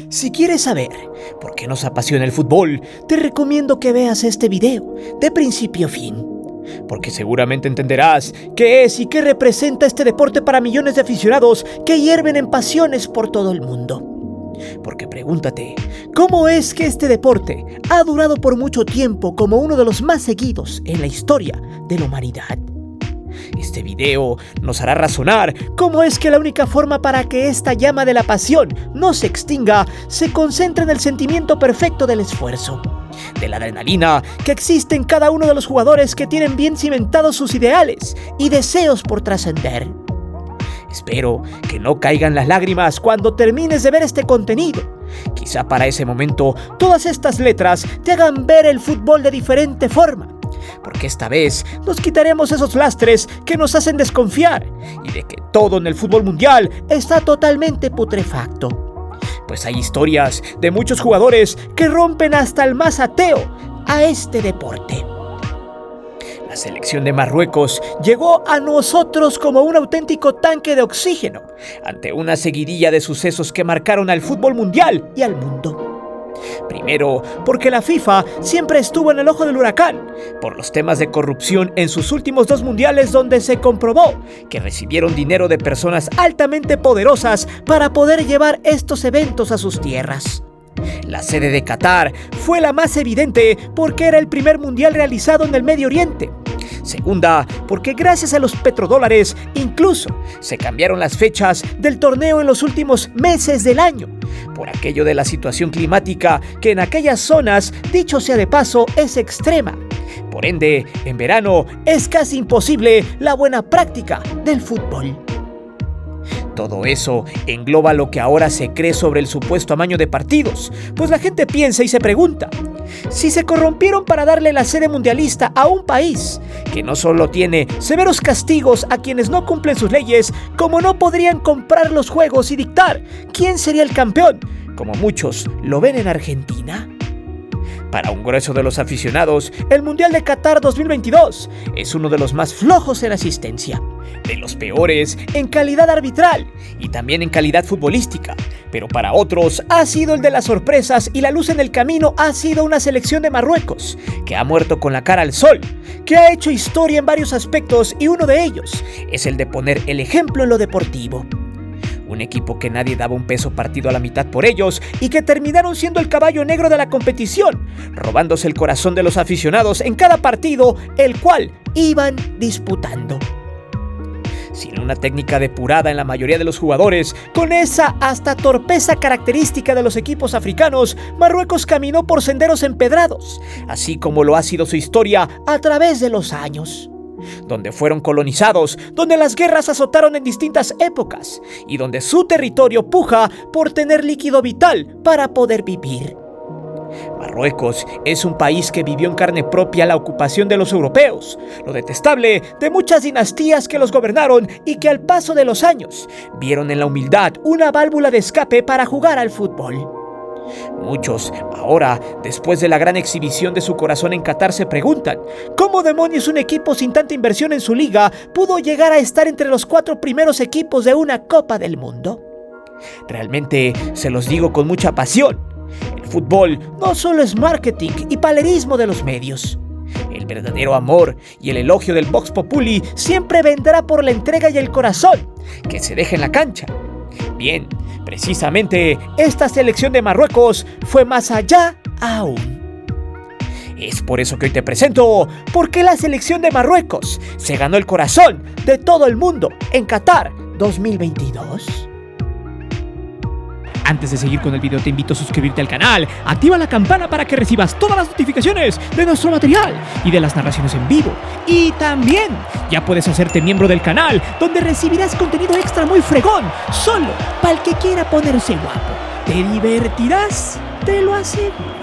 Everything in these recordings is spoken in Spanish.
Si quieres saber por qué nos apasiona el fútbol, te recomiendo que veas este video de principio a fin, porque seguramente entenderás qué es y qué representa este deporte para millones de aficionados que hierven en pasiones por todo el mundo. Porque pregúntate, ¿cómo es que este deporte ha durado por mucho tiempo como uno de los más seguidos en la historia de la humanidad? Este video nos hará razonar cómo es que la única forma para que esta llama de la pasión no se extinga se concentra en el sentimiento perfecto del esfuerzo, de la adrenalina que existe en cada uno de los jugadores que tienen bien cimentados sus ideales y deseos por trascender. Espero que no caigan las lágrimas cuando termines de ver este contenido. Quizá para ese momento todas estas letras te hagan ver el fútbol de diferente forma, porque esta vez nos quitaremos esos lastres que nos hacen desconfiar y de que todo en el fútbol mundial está totalmente putrefacto. Pues hay historias de muchos jugadores que rompen hasta el más ateo a este deporte. La selección de Marruecos llegó a nosotros como un auténtico tanque de oxígeno ante una seguidilla de sucesos que marcaron al fútbol mundial y al mundo. Primero, porque la FIFA siempre estuvo en el ojo del huracán por los temas de corrupción en sus últimos 2 mundiales, donde se comprobó que recibieron dinero de personas altamente poderosas para poder llevar estos eventos a sus tierras. La sede de Qatar fue la más evidente porque era el primer mundial realizado en el Medio Oriente. Segunda, porque gracias a los petrodólares incluso se cambiaron las fechas del torneo en los últimos meses del año, por aquello de la situación climática que en aquellas zonas, dicho sea de paso, es extrema. Por ende, en verano es casi imposible la buena práctica del fútbol. Todo eso engloba lo que ahora se cree sobre el supuesto amaño de partidos, pues la gente piensa y se pregunta, si se corrompieron para darle la sede mundialista a un país que no solo tiene severos castigos a quienes no cumplen sus leyes, como no podrían comprar los juegos y dictar quién sería el campeón, como muchos lo ven en Argentina. Para un grueso de los aficionados, el Mundial de Qatar 2022 es uno de los más flojos en asistencia, de los peores en calidad arbitral y también en calidad futbolística. Pero para otros ha sido el de las sorpresas, y la luz en el camino ha sido una selección de Marruecos que ha muerto con la cara al sol, que ha hecho historia en varios aspectos, y uno de ellos es el de poner el ejemplo en lo deportivo. Un equipo que nadie daba un peso partido a la mitad por ellos y que terminaron siendo el caballo negro de la competición, robándose el corazón de los aficionados en cada partido el cual iban disputando. Sin una técnica depurada en la mayoría de los jugadores, con esa hasta torpeza característica de los equipos africanos, Marruecos caminó por senderos empedrados, así como lo ha sido su historia a través de los años, donde fueron colonizados, donde las guerras azotaron en distintas épocas y donde su territorio puja por tener líquido vital para poder vivir. Marruecos es un país que vivió en carne propia la ocupación de los europeos, lo detestable de muchas dinastías que los gobernaron y que al paso de los años vieron en la humildad una válvula de escape para jugar al fútbol. Muchos, ahora, después de la gran exhibición de su corazón en Qatar, se preguntan ¿cómo demonios un equipo sin tanta inversión en su liga pudo llegar a estar entre los 4 primeros equipos de una Copa del Mundo? Realmente se los digo con mucha pasión. El fútbol no solo es marketing y palerismo de los medios. El verdadero amor y el elogio del Vox Populi siempre vendrá por la entrega y el corazón que se deja en la cancha. Bien, precisamente esta selección de Marruecos fue más allá aún. Es por eso que hoy te presento por qué la selección de Marruecos se ganó el corazón de todo el mundo en Qatar 2022. Antes de seguir con el video, te invito a suscribirte al canal, activa la campana para que recibas todas las notificaciones de nuestro material y de las narraciones en vivo. Y también ya puedes hacerte miembro del canal, donde recibirás contenido extra muy fregón, solo para el que quiera ponerse guapo. Te divertirás, te lo aseguro.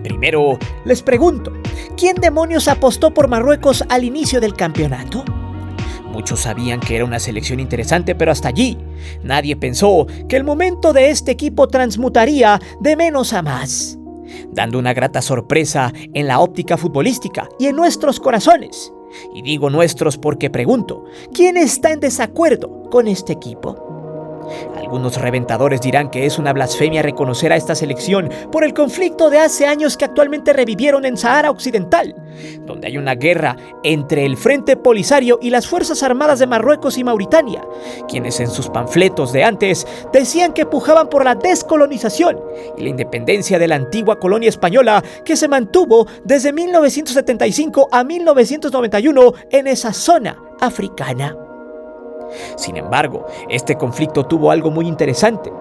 Primero, les pregunto, ¿quién demonios apostó por Marruecos al inicio del campeonato? Muchos sabían que era una selección interesante, pero hasta allí. Nadie pensó que el momento de este equipo transmutaría de menos a más. dando una grata sorpresa en la óptica futbolística y en nuestros corazones. Y digo nuestros porque pregunto, ¿quién está en desacuerdo con este equipo? Algunos reventadores dirán que es una blasfemia reconocer a esta selección por el conflicto de hace años que actualmente revivieron en Sahara Occidental, donde hay una guerra entre el Frente Polisario y las Fuerzas Armadas de Marruecos y Mauritania, quienes en sus panfletos de antes decían que pujaban por la descolonización y la independencia de la antigua colonia española que se mantuvo desde 1975 a 1991 en esa zona africana. Sin embargo, este conflicto tuvo algo muy interesante,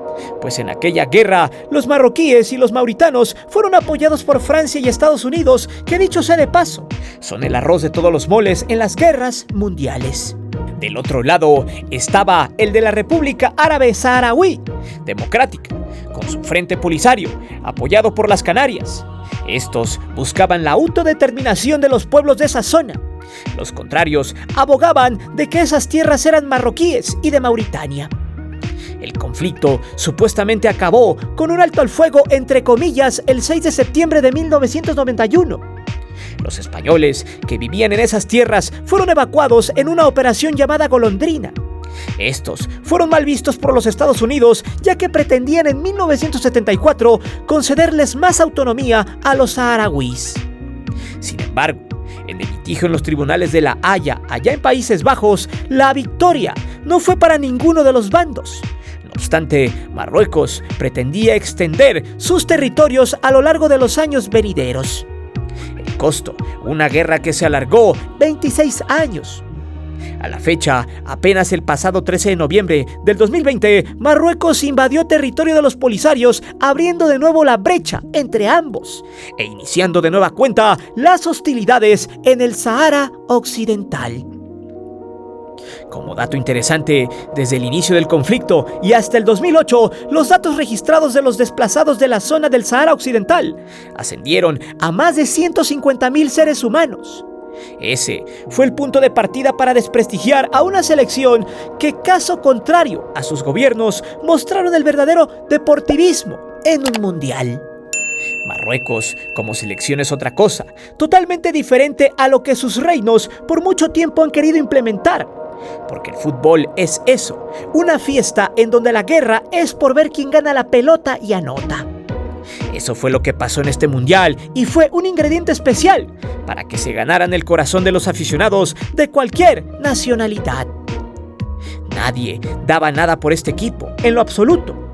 pues en aquella guerra los marroquíes y los mauritanos fueron apoyados por Francia y Estados Unidos, que dicho sea de paso, son el arroz de todos los moles en las guerras mundiales. Del otro lado estaba el de la República Árabe Saharaui Democrática, con su Frente Polisario, apoyado por las Canarias. Estos buscaban la autodeterminación de los pueblos de esa zona. Los contrarios abogaban de que esas tierras eran marroquíes y de Mauritania. El conflicto supuestamente acabó con un alto al fuego entre comillas el 6 de septiembre de 1991. Los españoles que vivían en esas tierras fueron evacuados en una operación llamada Golondrina. Estos fueron mal vistos por los Estados Unidos, ya que pretendían en 1974 concederles más autonomía a los saharauis. Sin embargo, en el litigio en los tribunales de La Haya, allá en Países Bajos, la victoria no fue para ninguno de los bandos. No obstante, Marruecos pretendía extender sus territorios a lo largo de los años venideros. El costo, una guerra que se alargó 26 años. A la fecha, apenas el pasado 13 de noviembre del 2020, Marruecos invadió territorio de los polisarios, abriendo de nuevo la brecha entre ambos e iniciando de nueva cuenta las hostilidades en el Sahara Occidental. Como dato interesante, desde el inicio del conflicto y hasta el 2008, los datos registrados de los desplazados de la zona del Sahara Occidental ascendieron a más de 150,000 seres humanos. Ese fue el punto de partida para desprestigiar a una selección que, caso contrario a sus gobiernos, mostraron el verdadero deportivismo en un mundial. Marruecos como selección es otra cosa, totalmente diferente a lo que sus reinos por mucho tiempo han querido implementar. Porque el fútbol es eso, una fiesta en donde la guerra es por ver quién gana la pelota y anota. Eso fue lo que pasó en este mundial y fue un ingrediente especial para que se ganaran el corazón de los aficionados de cualquier nacionalidad. Nadie daba nada por este equipo, en lo absoluto.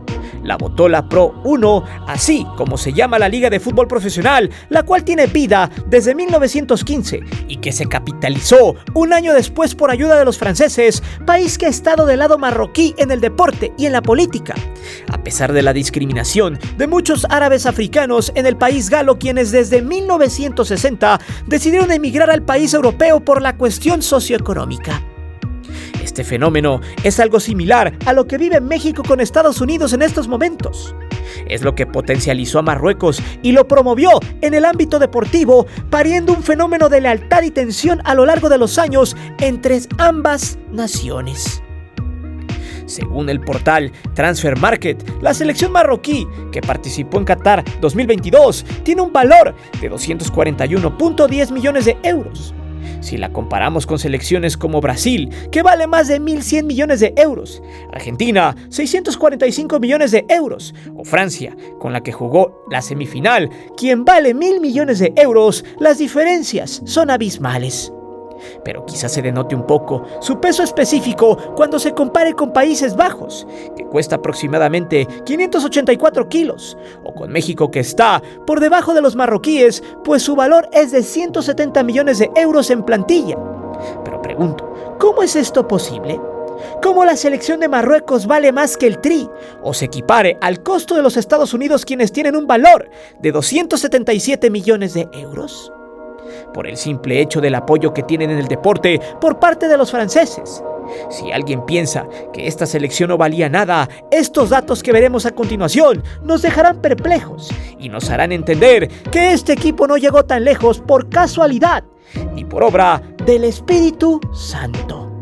La votó la Pro 1, así como se llama la Liga de Fútbol Profesional, la cual tiene vida desde 1915 y que se capitalizó un año después por ayuda de los franceses, país que ha estado del lado marroquí en el deporte y en la política, a pesar de la discriminación de muchos árabes africanos en el país galo, quienes desde 1960 decidieron emigrar al país europeo por la cuestión socioeconómica. Este fenómeno es algo similar a lo que vive México con Estados Unidos en estos momentos. Es lo que potencializó a Marruecos y lo promovió en el ámbito deportivo, pariendo un fenómeno de lealtad y tensión a lo largo de los años entre ambas naciones. Según el portal Transfer Market, la selección marroquí que participó en Qatar 2022 tiene un valor de 241.10 millones de euros. Si la comparamos con selecciones como Brasil, que vale más de 1.100 millones de euros, Argentina, 645 millones de euros, o Francia, con la que jugó la semifinal, quien vale 1.000 millones de euros, las diferencias son abismales. Pero quizás se denote un poco su peso específico cuando se compare con Países Bajos, que cuesta aproximadamente 584 kilos, o con México, que está por debajo de los marroquíes, pues su valor es de 170 millones de euros en plantilla. Pero pregunto, ¿cómo es esto posible? ¿Cómo la selección de Marruecos vale más que el Tri, o se equipare al costo de los Estados Unidos, quienes tienen un valor de 277 millones de euros? Por el simple hecho del apoyo que tienen en el deporte por parte de los franceses. Si alguien piensa que esta selección no valía nada, estos datos que veremos a continuación nos dejarán perplejos y nos harán entender que este equipo no llegó tan lejos por casualidad, ni por obra del Espíritu Santo.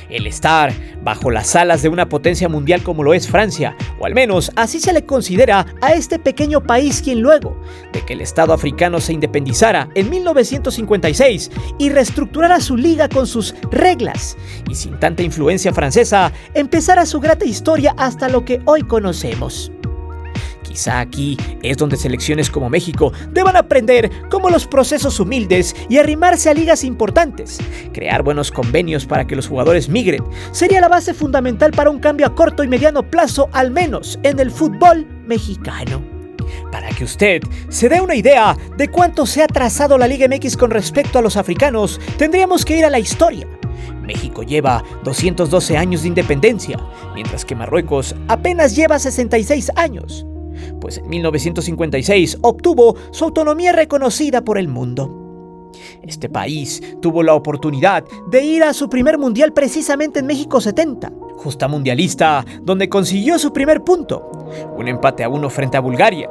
El estar bajo las alas de una potencia mundial como lo es Francia, o al menos así se le considera a este pequeño país, quien luego de que el Estado africano se independizara en 1956 y reestructurara su liga con sus reglas y sin tanta influencia francesa, empezara su grata historia hasta lo que hoy conocemos. Quizá aquí es donde selecciones como México deban aprender cómo los procesos humildes y arrimarse a ligas importantes. Crear buenos convenios para que los jugadores migren sería la base fundamental para un cambio a corto y mediano plazo, al menos en el fútbol mexicano. Para que usted se dé una idea de cuánto se ha trazado la Liga MX con respecto a los africanos, tendríamos que ir a la historia. México lleva 212 años de independencia, mientras que Marruecos apenas lleva 66 años. Pues en 1956 obtuvo su autonomía reconocida por el mundo. Este país tuvo la oportunidad de ir a su primer mundial precisamente en México 70, justa mundialista, donde consiguió su primer punto, un empate a 1 frente a Bulgaria.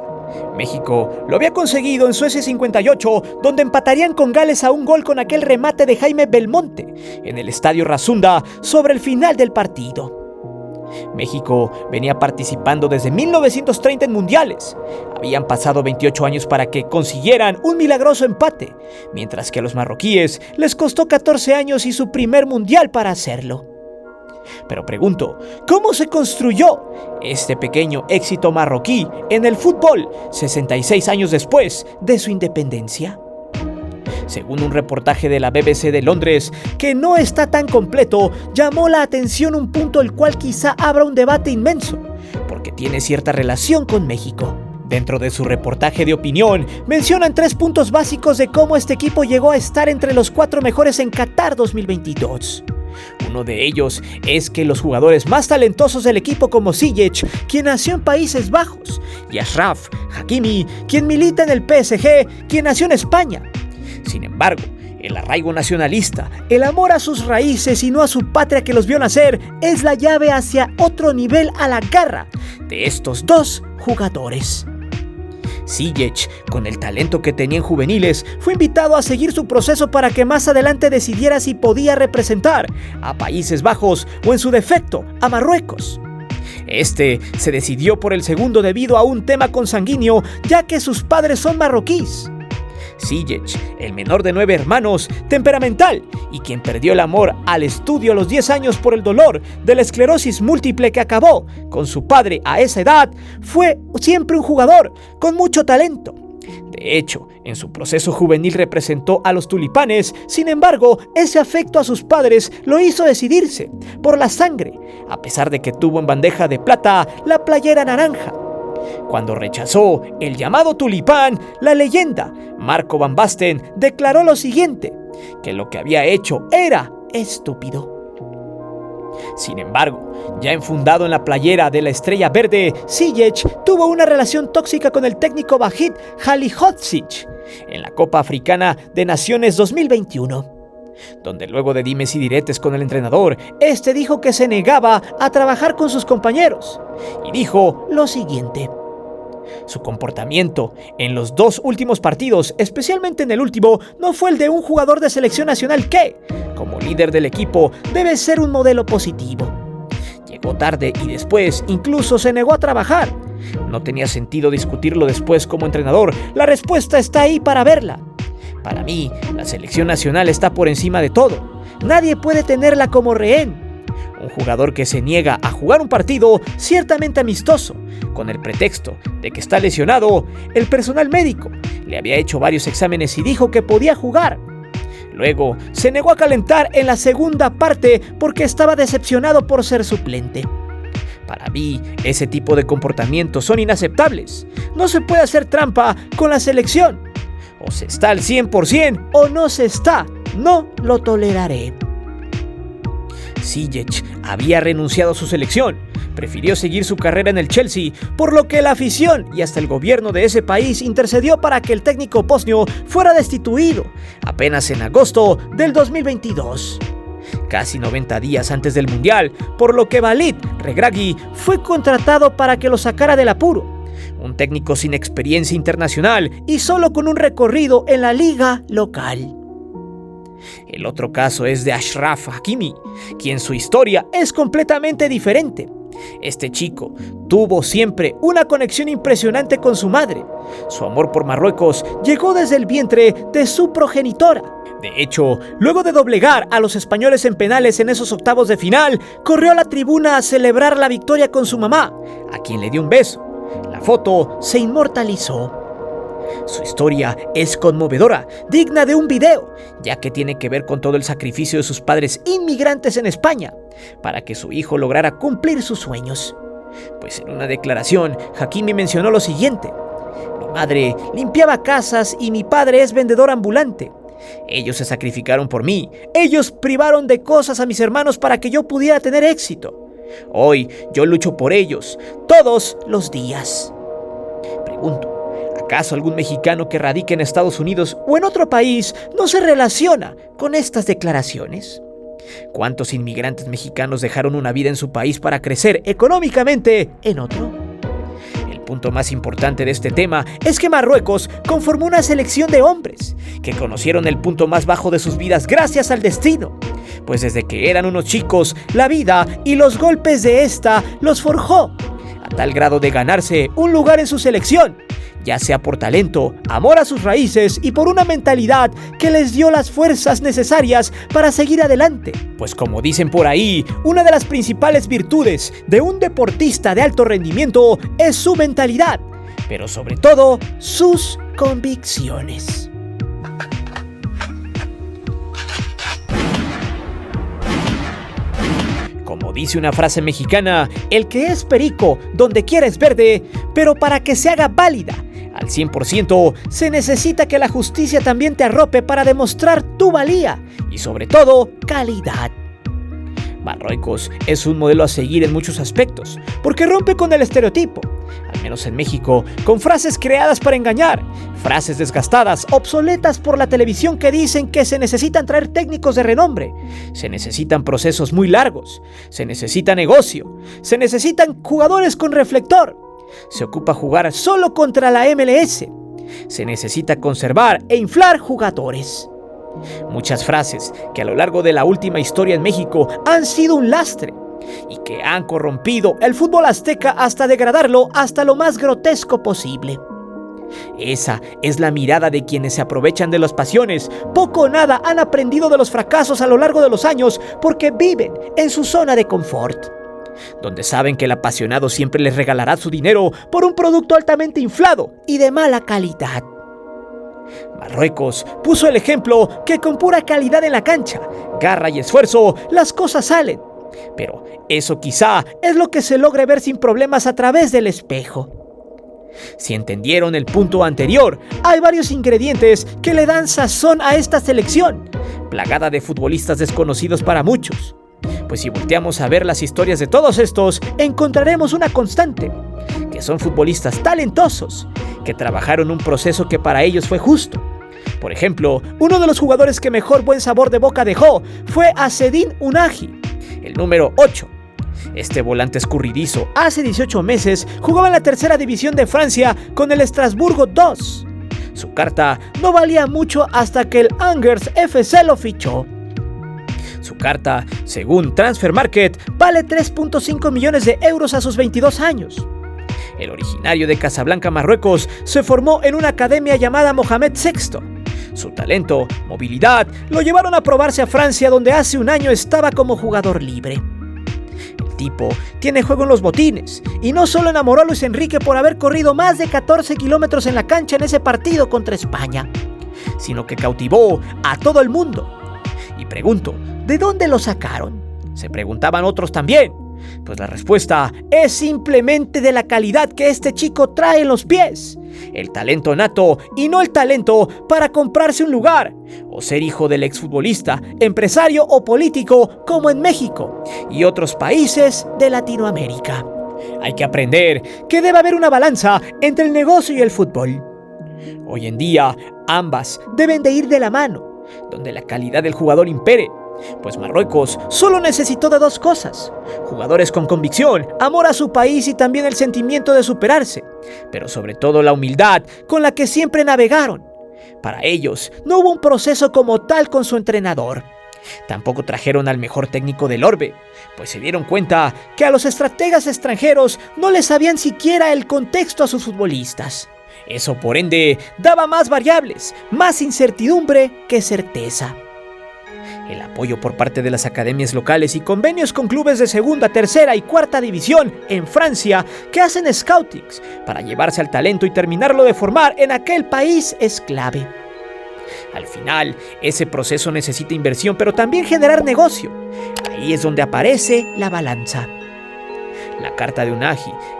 México lo había conseguido en Suecia 58, donde empatarían con Gales a 1 gol con aquel remate de Jaime Belmonte en el Estadio Razunda sobre el final del partido. México venía participando desde 1930 en mundiales. Habían pasado 28 años para que consiguieran un milagroso empate, mientras que a los marroquíes les costó 14 años y su primer mundial para hacerlo. Pero pregunto, ¿cómo se construyó este pequeño éxito marroquí en el fútbol 66 años después de su independencia? Según un reportaje de la BBC de Londres, que no está tan completo, llamó la atención un punto el cual quizá abra un debate inmenso, porque tiene cierta relación con México. Dentro de su reportaje de opinión, mencionan 3 puntos básicos de cómo este equipo llegó a estar entre los 4 mejores en Qatar 2022. Uno de ellos es que los jugadores más talentosos del equipo, como Ziyech, quien nació en Países Bajos, y Achraf Hakimi, quien milita en el PSG, quien nació en España. Sin embargo, el arraigo nacionalista, el amor a sus raíces y no a su patria que los vio nacer, es la llave hacia otro nivel a la garra de estos 2 jugadores. Ziyech, con el talento que tenía en juveniles, fue invitado a seguir su proceso para que más adelante decidiera si podía representar a Países Bajos o, en su defecto, a Marruecos. Este se decidió por el segundo debido a un tema consanguíneo, ya que sus padres son marroquíes. Ziyech, el menor de 9 hermanos, temperamental y quien perdió el amor al estudio a los 10 años por el dolor de la esclerosis múltiple que acabó con su padre a esa edad, fue siempre un jugador con mucho talento. De hecho, en su proceso juvenil representó a los Tulipanes. Sin embargo, ese afecto a sus padres lo hizo decidirse por la sangre, a pesar de que tuvo en bandeja de plata la playera naranja. Cuando rechazó el llamado tulipán, la leyenda Marco Van Basten declaró lo siguiente, que lo que había hecho era estúpido. Sin embargo, ya enfundado en la playera de la Estrella Verde, Ziyech tuvo una relación tóxica con el técnico Vahid Halilhodžić en la Copa Africana de Naciones 2021. Donde luego de dimes y diretes con el entrenador, este dijo que se negaba a trabajar con sus compañeros y dijo lo siguiente: su comportamiento en los 2 últimos partidos, especialmente en el último, no fue el de un jugador de selección nacional que, como líder del equipo, debe ser un modelo positivo. Llegó tarde y después incluso se negó a trabajar. No tenía sentido discutirlo después como entrenador, la respuesta está ahí para verla. Para mí, la selección nacional está por encima de todo. Nadie puede tenerla como rehén. Un jugador que se niega a jugar un partido ciertamente amistoso, con el pretexto de que está lesionado, el personal médico le había hecho varios exámenes y dijo que podía jugar. Luego, se negó a calentar en la segunda parte porque estaba decepcionado por ser suplente. Para mí, ese tipo de comportamientos son inaceptables. No se puede hacer trampa con la selección. O se está al 100% o no se está. No lo toleraré. Ziyech había renunciado a su selección. Prefirió seguir su carrera en el Chelsea, por lo que la afición y hasta el gobierno de ese país intercedió para que el técnico bosnio fuera destituido apenas en agosto del 2022. Casi 90 días antes del Mundial, por lo que Walid Regragui fue contratado para que lo sacara del apuro. Un técnico sin experiencia internacional y solo con un recorrido en la liga local. El otro caso es de Achraf Hakimi, quien su historia es completamente diferente. Este chico tuvo siempre una conexión impresionante con su madre. Su amor por Marruecos llegó desde el vientre de su progenitora. De hecho, luego de doblegar a los españoles en penales en esos octavos de final, corrió a la tribuna a celebrar la victoria con su mamá, a quien le dio un beso. La foto se inmortalizó. Su historia es conmovedora, digna de un video, ya que tiene que ver con todo el sacrificio de sus padres inmigrantes en España, para que su hijo lograra cumplir sus sueños. Pues en una declaración, Hakimi mencionó lo siguiente: mi madre limpiaba casas y mi padre es vendedor ambulante. Ellos se sacrificaron por mí, ellos privaron de cosas a mis hermanos para que yo pudiera tener éxito. Hoy yo lucho por ellos, todos los días. Pregunto, ¿acaso algún mexicano que radique en Estados Unidos o en otro país no se relaciona con estas declaraciones? ¿Cuántos inmigrantes mexicanos dejaron una vida en su país para crecer económicamente en otro? El punto más importante de este tema es que Marruecos conformó una selección de hombres que conocieron el punto más bajo de sus vidas gracias al destino, pues desde que eran unos chicos, la vida y los golpes de esta los forjó a tal grado de ganarse un lugar en su selección, ya sea por talento, amor a sus raíces y por una mentalidad que les dio las fuerzas necesarias para seguir adelante. Pues como dicen por ahí, una de las principales virtudes de un deportista de alto rendimiento es su mentalidad, pero sobre todo sus convicciones. Como dice una frase mexicana, el que es perico donde quiera es verde, pero para que se haga válida al 100% se necesita que la justicia también te arrope para demostrar tu valía y sobre todo calidad. Marruecos es un modelo a seguir en muchos aspectos, porque rompe con el estereotipo, al menos en México, con frases creadas para engañar, frases desgastadas, obsoletas por la televisión que dicen que se necesitan traer técnicos de renombre, se necesitan procesos muy largos, se necesita negocio, se necesitan jugadores con reflector, se ocupa jugar solo contra la MLS, se necesita conservar e inflar jugadores. Muchas frases que a lo largo de la última historia en México han sido un lastre y que han corrompido el fútbol azteca hasta degradarlo hasta lo más grotesco posible. Esa es la mirada de quienes se aprovechan de las pasiones. Poco o nada han aprendido de los fracasos a lo largo de los años porque viven en su zona de confort, donde saben que el apasionado siempre les regalará su dinero por un producto altamente inflado y de mala calidad. Marruecos puso el ejemplo que con pura calidad en la cancha, garra y esfuerzo, las cosas salen. Pero eso quizá es lo que se logre ver sin problemas a través del espejo. Si entendieron el punto anterior, hay varios ingredientes que le dan sazón a esta selección, plagada de futbolistas desconocidos para muchos. Pues si volteamos a ver las historias de todos estos, encontraremos una constante, que son futbolistas talentosos, que trabajaron un proceso que para ellos fue justo. Por ejemplo, uno de los jugadores que mejor buen sabor de boca dejó fue Azzedine Ounahi, el número 8. Este volante escurridizo hace 18 meses jugaba en la tercera división de Francia con el Estrasburgo 2. Su carta no valía mucho hasta que el Angers FC lo fichó. Su carta, según Transfermarkt, vale 3.5 millones de euros a sus 22 años. El originario de Casablanca, Marruecos, se formó en una academia llamada Mohamed VI. Su talento, movilidad, lo llevaron a probarse a Francia, donde hace un año estaba como jugador libre. El tipo tiene juego en los botines, y no solo enamoró a Luis Enrique por haber corrido más de 14 kilómetros en la cancha en ese partido contra España, sino que cautivó a todo el mundo. Y pregunto, ¿de dónde lo sacaron? Se preguntaban otros también. Pues la respuesta es simplemente de la calidad que este chico trae en los pies. El talento nato y no el talento para comprarse un lugar o ser hijo del exfutbolista, empresario o político como en México y otros países de Latinoamérica. Hay que aprender que debe haber una balanza entre el negocio y el fútbol. Hoy en día, ambas deben de ir de la mano, donde la calidad del jugador impere. Pues Marruecos solo necesitó de dos cosas: jugadores con convicción, amor a su país y también el sentimiento de superarse, pero sobre todo la humildad con la que siempre navegaron, Para ellos, no hubo un proceso como tal con su entrenador. Tampoco trajeron al mejor técnico del orbe, pues se dieron cuenta que a los estrategas extranjeros no les sabían siquiera el contexto a sus futbolistas. Eso, por ende, daba más variables, más incertidumbre que certeza. El apoyo por parte de las academias locales y convenios con clubes de segunda, tercera y cuarta división en Francia que hacen scoutings para llevarse al talento y terminarlo de formar en aquel país es clave. Al final, ese proceso necesita inversión, pero también generar negocio. Ahí es donde aparece la balanza. La carta de Unai,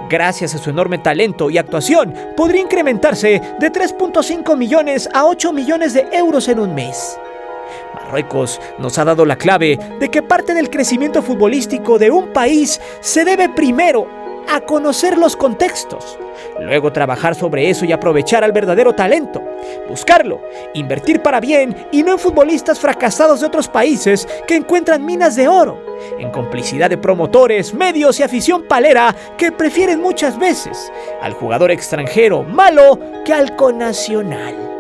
gracias a su enorme talento y actuación, podría incrementarse de 3.5 millones a 8 millones de euros en un mes. Marruecos nos ha dado la clave de que parte del crecimiento futbolístico de un país se debe primero a conocer los contextos, luego trabajar sobre eso y aprovechar al verdadero talento, buscarlo, invertir para bien y no en futbolistas fracasados de otros países que encuentran minas de oro, en complicidad de promotores, medios y afición palera que prefieren muchas veces al jugador extranjero malo que al connacional.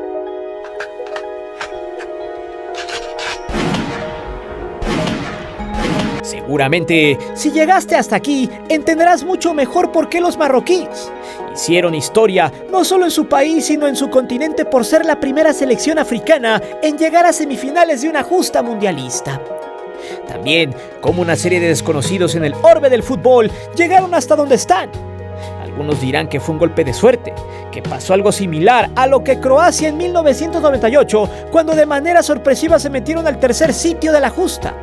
Seguramente, si llegaste hasta aquí, entenderás mucho mejor por qué los marroquíes hicieron historia no solo en su país, sino en su continente por ser la primera selección africana en llegar a semifinales de una justa mundialista. También, cómo una serie de desconocidos en el orbe del fútbol llegaron hasta donde están. Algunos dirán que fue un golpe de suerte, que pasó algo similar a lo que Croacia en 1998, cuando de manera sorpresiva se metieron al tercer sitio de la justa.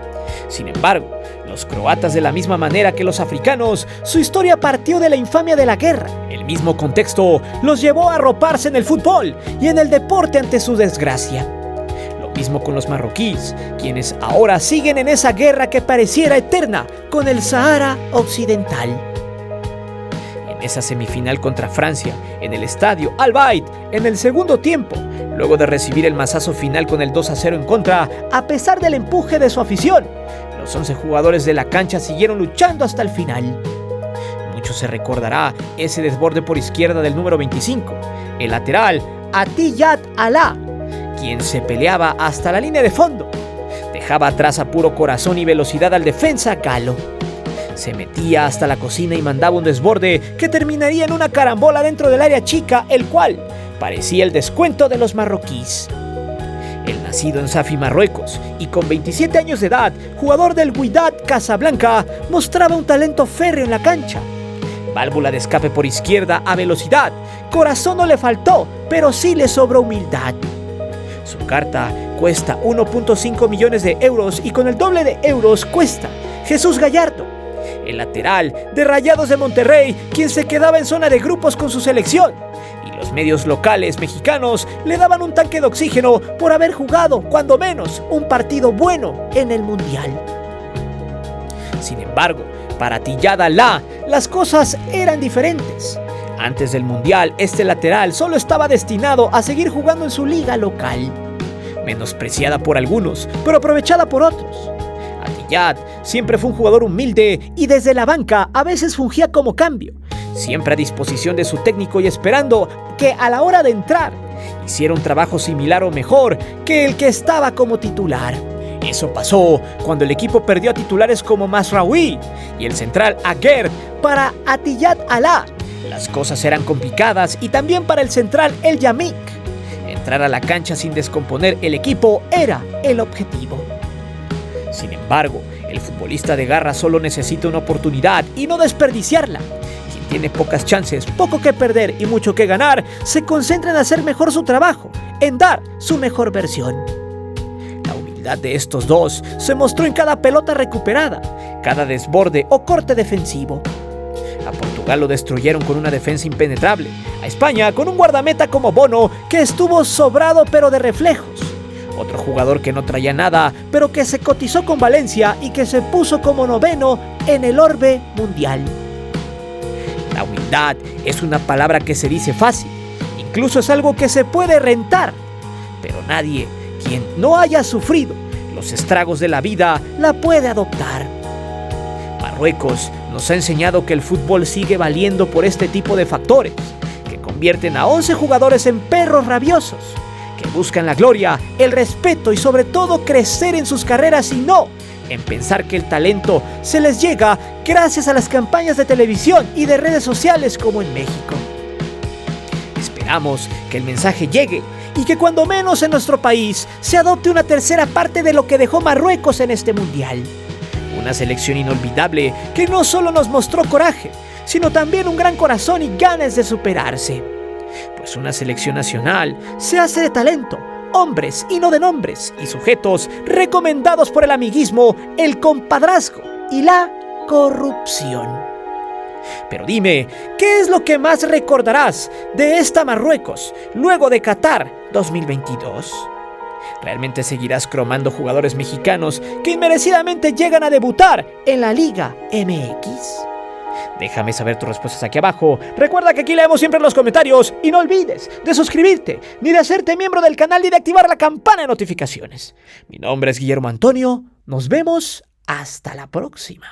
Sin embargo, los croatas, de la misma manera que los africanos, su historia partió de la infamia de la guerra. El mismo contexto los llevó a arroparse en el fútbol y en el deporte ante su desgracia. Lo mismo con los marroquíes, quienes ahora siguen en esa guerra que pareciera eterna con el Sahara Occidental. En esa semifinal contra Francia, en el estadio Al Bayt, en el segundo tiempo, luego de recibir el mazazo final con el 2-0 en contra, a pesar del empuje de su afición, los 11 jugadores de la cancha siguieron luchando hasta el final. Mucho se recordará ese desborde por izquierda del número 25, el lateral Atiyat Alaa, quien se peleaba hasta la línea de fondo. Dejaba atrás a puro corazón y velocidad al defensa galo. Se metía hasta la cocina y mandaba un desborde que terminaría en una carambola dentro del área chica, el cual parecía el descuento de los marroquíes. El nacido en Safi, Marruecos, y con 27 años de edad, jugador del Wydad Casablanca, mostraba un talento férreo en la cancha. Válvula de escape por izquierda a velocidad, corazón no le faltó, pero sí le sobró humildad. Su carta cuesta 1.5 millones de euros y con el doble de euros cuesta Jesús Gallardo, el lateral de Rayados de Monterrey, quien se quedaba en zona de grupos con su selección. Los medios locales mexicanos le daban un tanque de oxígeno por haber jugado, cuando menos, un partido bueno en el Mundial. Sin embargo, para Atiyat Alaa, las cosas eran diferentes. Antes del Mundial, este lateral solo estaba destinado a seguir jugando en su liga local, menospreciada por algunos, pero aprovechada por otros. Atiyat siempre fue un jugador humilde y desde la banca a veces fungía como cambio, siempre a disposición de su técnico y esperando que a la hora de entrar hiciera un trabajo similar o mejor que el que estaba como titular. Eso pasó cuando el equipo perdió a titulares como Masraoui y el central Aguerd para Atiyat Alaa. Las cosas eran complicadas y también para el central El Yamik. Entrar a la cancha sin descomponer el equipo era el objetivo. Sin embargo, el futbolista de garra solo necesita una oportunidad y no desperdiciarla. Quien tiene pocas chances, poco que perder y mucho que ganar, se concentra en hacer mejor su trabajo, en dar su mejor versión. La humildad de estos dos se mostró en cada pelota recuperada, cada desborde o corte defensivo. A Portugal lo destruyeron con una defensa impenetrable, a España con un guardameta como Bono que estuvo sobrado pero de reflejos. Otro jugador que no traía nada, pero que se cotizó con Valencia y que se puso como noveno en el orbe mundial. La humildad es una palabra que se dice fácil, incluso es algo que se puede rentar, pero nadie, quien no haya sufrido los estragos de la vida, la puede adoptar. Marruecos nos ha enseñado que el fútbol sigue valiendo por este tipo de factores, que convierten a 11 jugadores en perros rabiosos, que buscan la gloria, el respeto y sobre todo crecer en sus carreras y no en pensar que el talento se les llega gracias a las campañas de televisión y de redes sociales como en México. Esperamos que el mensaje llegue y que cuando menos en nuestro país se adopte una tercera parte de lo que dejó Marruecos en este mundial. Una selección inolvidable que no solo nos mostró coraje, sino también un gran corazón y ganas de superarse. Pues una selección nacional se hace de talento, hombres y no de nombres, y sujetos recomendados por el amiguismo, el compadrazgo y la corrupción. Pero dime, ¿qué es lo que más recordarás de esta Marruecos luego de Qatar 2022? ¿Realmente seguirás cromando jugadores mexicanos que inmerecidamente llegan a debutar en la Liga MX? Déjame saber tus respuestas aquí abajo. Recuerda que aquí leemos siempre los comentarios y no olvides de suscribirte, ni de hacerte miembro del canal, ni de activar la campana de notificaciones. Mi nombre es Guillermo Antonio. Nos vemos hasta la próxima.